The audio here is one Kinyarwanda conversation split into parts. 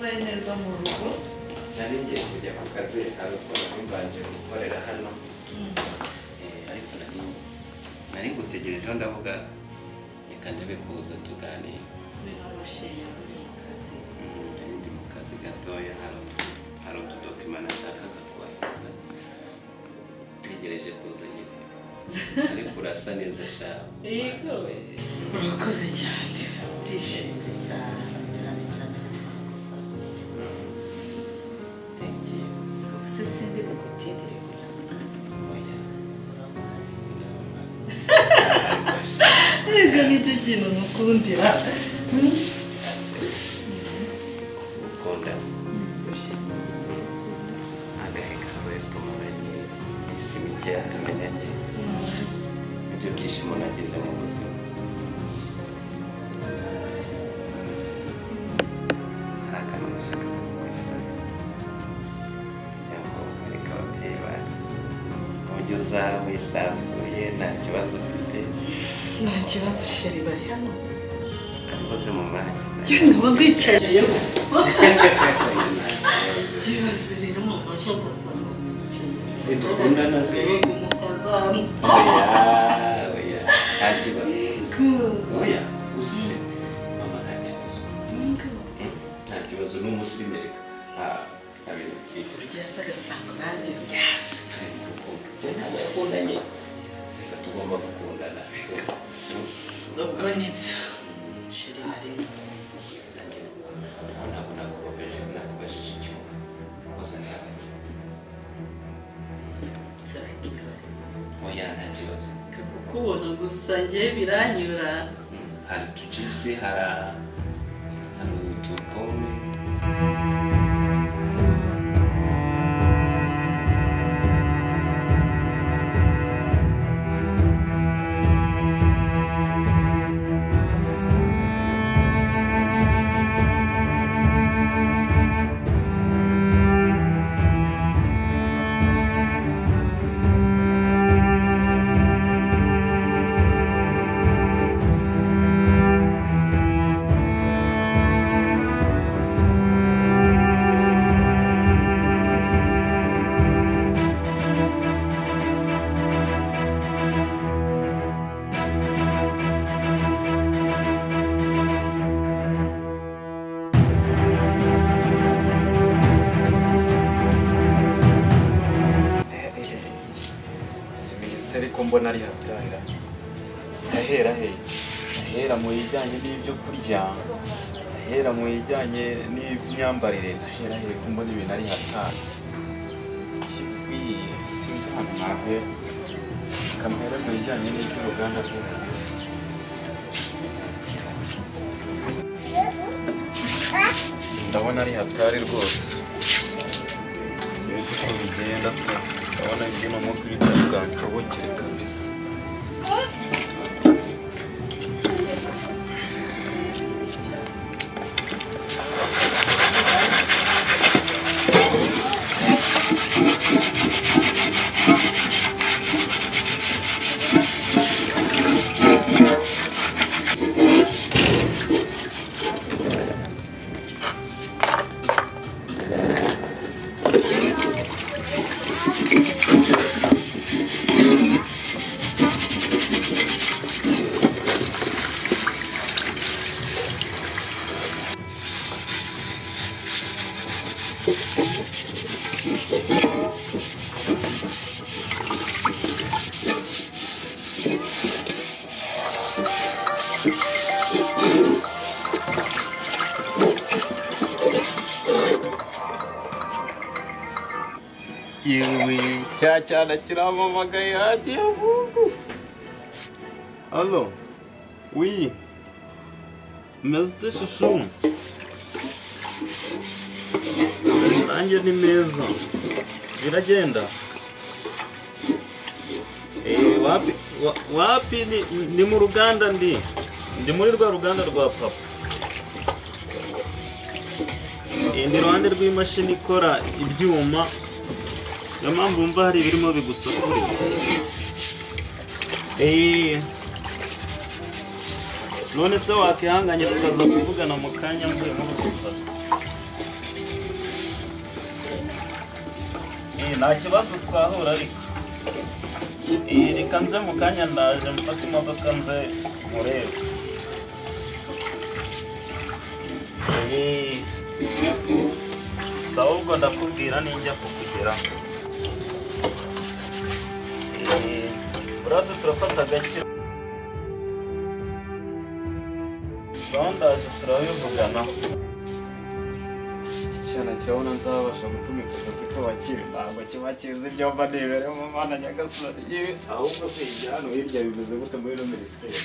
wambaye neza mu rugo nari ngiye kujya ku kazi hari utwana mbanje gukorera hano ariko nari gutegerejeho ndavuga reka ndebe kuza tuganira ndi mu kazi gatoya hari utudokima nashakaga kubahereza ntegereje kuza nyine ariko urasa neza shaho yego urakoze cyane ndishimye cyane gusa gutya thank you ubuse sindi gutindire kujya mu kazi oya yego nicyo kintu mukundira ukunda agahe gatoya tumaranye isi mikeya tumenyanye ibyo byishimo nagize mu buzima hari akantu nashaka kugusaba kugira ngo areke ababyeyi bawe uburyo uzaba wisanzuye nta kibazo ufite nta kibazo sheri bari hano akoze mu mwanya genda wagwicayeho ibibazo rero mu mashoka dukundana se oya nta kibazo oya usize mama nta kibazo nta kibazo n'umusirimu reka abintu byinshi ugeze agasanga urandeba yasi turi mu rukundo ntabwo yakundanye reka tugomba gukundana ubwo nibyo sheri hari ntabwo nakubajije icyuma koza ni hagati oya nta kibazo kukubona gusa njye biranyura hari utujisi hari utupome ariko mbona ari habyarira ahera mu bijyanye n'ibyo kurya ahera mu bijyanye n'imyambarire ahera ko mbona ibintu ari hatari sinzi ahantu navuye kamera mu bijyanye n'iby'uruganda ndabona ari hatari rwose sinzi ko bigenda ndabona iby'uno munsi bitabwanshobokere kabisa yewe cyana kiramamagaye hagiye Mungu. Allo, oui, mezite shushu nanjye ni meza biragenda wapi ni mu ruganda ndi muri rwa ruganda rwa papa ndi ruhande rw'imashini ikora ibyuma niyo mpamvu wumva hari ibirimo bigusakuriza none se wakihanganye tukaza kuvugana mu kanya mvuye mu gusasa nta kibazo twahura ariko reka nze mu kanya ndaje mfata imodoka nze murebe sawa ubwo ndakubwira ninjya kukugeraho uraze turafata agakira sawa ndaje turabivuganaho cyane kirabona nzabasha gutumika akazi k'abakire ntabwo kiba kizi ibyo mba niberemo mana nyagasani yewe ahubwo se ibya hano hirya bimeze gute muri ino minisiteri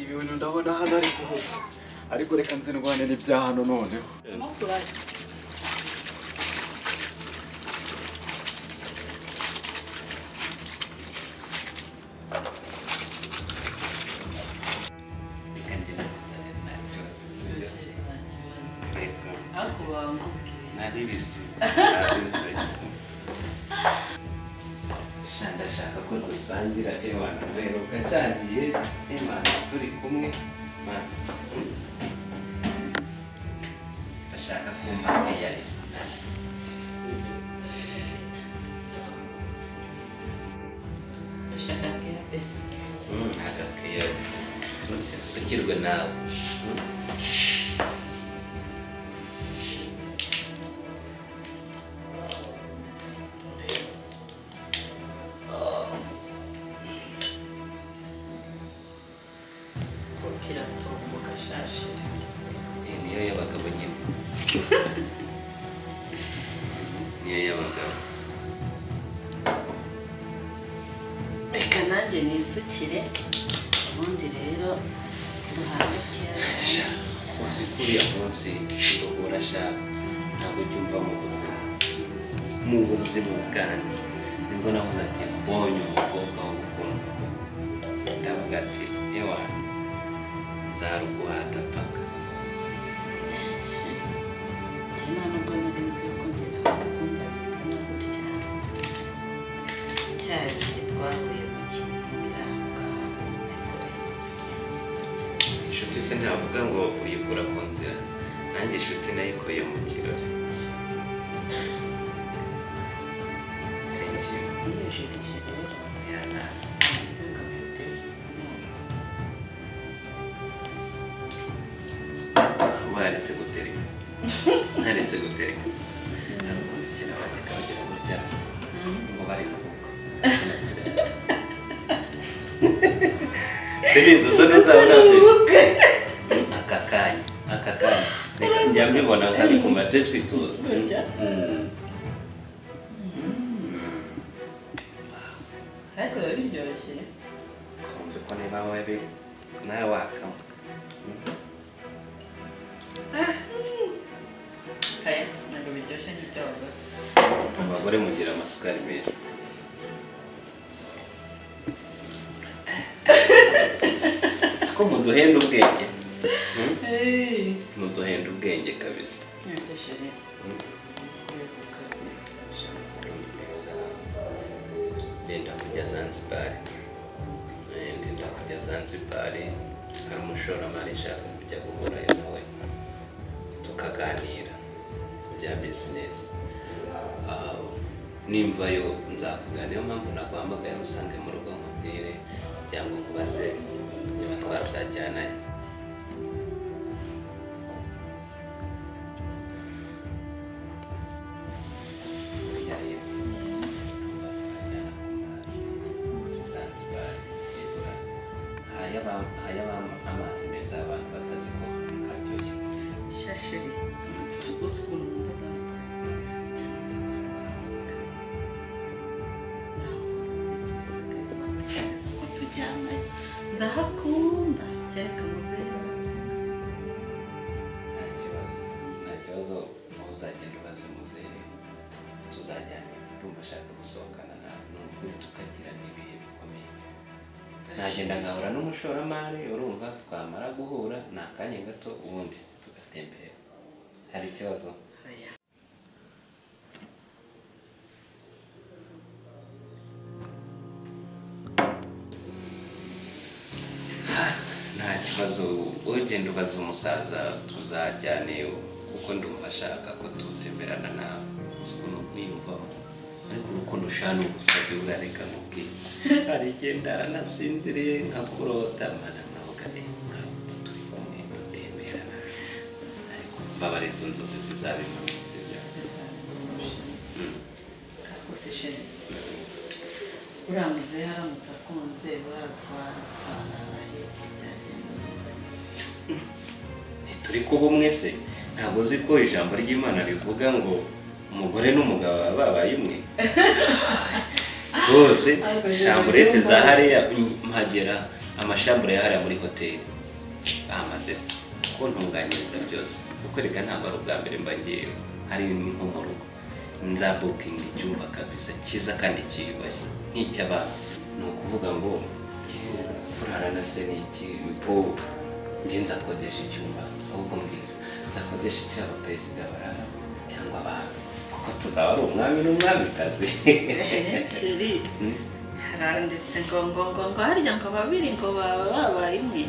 ibintu ndabona hano ariko reka nze ndwane n'ibya hano noneho ndashaka ko dusangira ewana uheruka cyagiye imana turi kumwe ndashaka kumva keyari ndashaka keyari agakeyari sukirwe nawe niyo y'abagabo nyine niyo y'abagabo reka nanjye nisukire ubundi rero duhawe keyari uzi ko uriya munsi urabona ashaka ntabwo ujya umva mu buzima bwanjye nibwo navuze ati mbonye umukobwa wo gukunda ndavuga ati ewa nzaruguhata paka njyewe nubwo nari nzi ko ngenda gukunda bingana gutya cya gihe twahuye mu kintu biranga inshuti se ntavuga ngo uyikura ku nzira nanjye inshuti nayikuye mu kirori niyujirije rero yana nzi ko afite waretse gutereka ntaretse gutereka hari ukuntu kera bajyaga bagira gutya ngo bari mu bukwe serizo zo ntuzabona aka kanya reka njya mbibona nkabikumva tujye twituza ariko biba biryoshye twumve ko niba wowe nawe wakamo aya ntabwo biryoshye nk'iby'abagore abagore mugira amasukari menshi siko muduhenda ubwenge muduhenda ubwenge kabisa nzi sheri uri ku kazi ndenda kujya Zanzibar hari umushoramari nshaka kujya guhurayo nawe tukaganira ku bya bizinesi nimvayo nzakuganira niyo mpamvu naguhamagaye usange mu rugo nkubwire cyangwa nkubaze niba twazajyanayo amazi meza abantu batazi ko aryoshye shashiri uzi ukuntu nkunda Zanzibar ndatekereza ko tujyanayo ndahakunda kereka muzehe nta kibazo aho uzagenda ubaze muzehe tuzajyana ndumva ashaka gusohokana n'ukuri tukagira n'ibihe bikomeye nagenda nkahura n'umushoramari urumva twamara guhura ni akanya gato ubundi tugatembera hari ikibazo nta kibazo ugenda ubaza umusaza tuzajyane kuko ndumva ashaka ko tutemberana nawe ukuntu niyumvaho ariko urukundo ushana ubusazi burareka mubwira hari igihe ndaranasinziriye nkakurota mana nkavuga nkarota turi kumwe dutemberana ariko mbabara izo nzozi zizabimanutse rwose sheri uramuze haramutse akunze baratwara byagenda turi kuba umwe se ntabwo uzi ko ijambo ry'Imana rivuga ngo umugore n'umugabo babaye umwe rwose shamburete za hariya mpagera amashambure ya hariya muri hoteli bamaze kuntunganyiriza byose kuko reka ntabwo ari ubwa mbere mba ngiye hari nko mu rugo nzabukinga icyumba kabisa cyiza kandi cyiyubashye nk'icy'abantu ni ukuvuga ngo kurarana se ni iki ko njye nzakodesha icyumba ahubwo mbwira nzakodesha icyaba perezida barara cyangwa abantu kuko tuzaba ari umwami n'umwamikazi sheri haranditse ngo harya ngo babiri ngo baba babaye umwe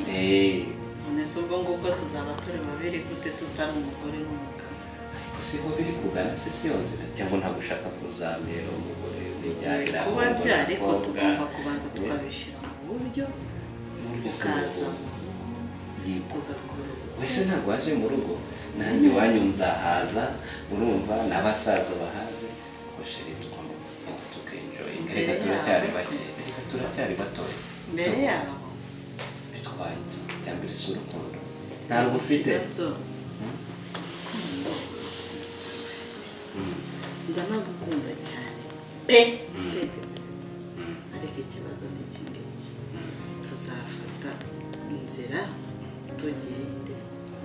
none se ubwo ngubwo tuzaba turi babiri gute tutari umugore n'umugabo ariko si ho biri kugana se si yo nzira cyangwa ntabwo ushaka kuzamera umugore wibyarira kuba byari ariko tugomba kubanza tukabishyira mu buryo ukaza wese ntabwo waje mu rugo nanjye iwanyu nzahaza urumva n'abasaza bahaze ko sheri tugomba kugenda tukenjoyinga reka turacyari bake reka turacyari batoya mbere yabo bitwaye iki cyambere si urukundo ntabwo ufite ndanagukunda cyane ariko ikibazo ni iki ngiki tuzafata inzira tugende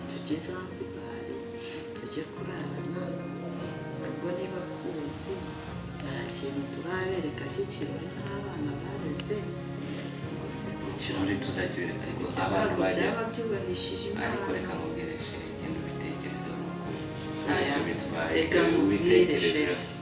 tujye Zanzibari tujye kurarana ubwo niba kuzi nta kintu turabereka cy'ikirori nk'abana bareze ikirori tuzakibereka ariko abantu bajya byaba byubahishije ariko reka nkubwire sheri genda ubitekerezeho nuko ntacyo bitwaye reka nkubwire ubitekerezeho sheri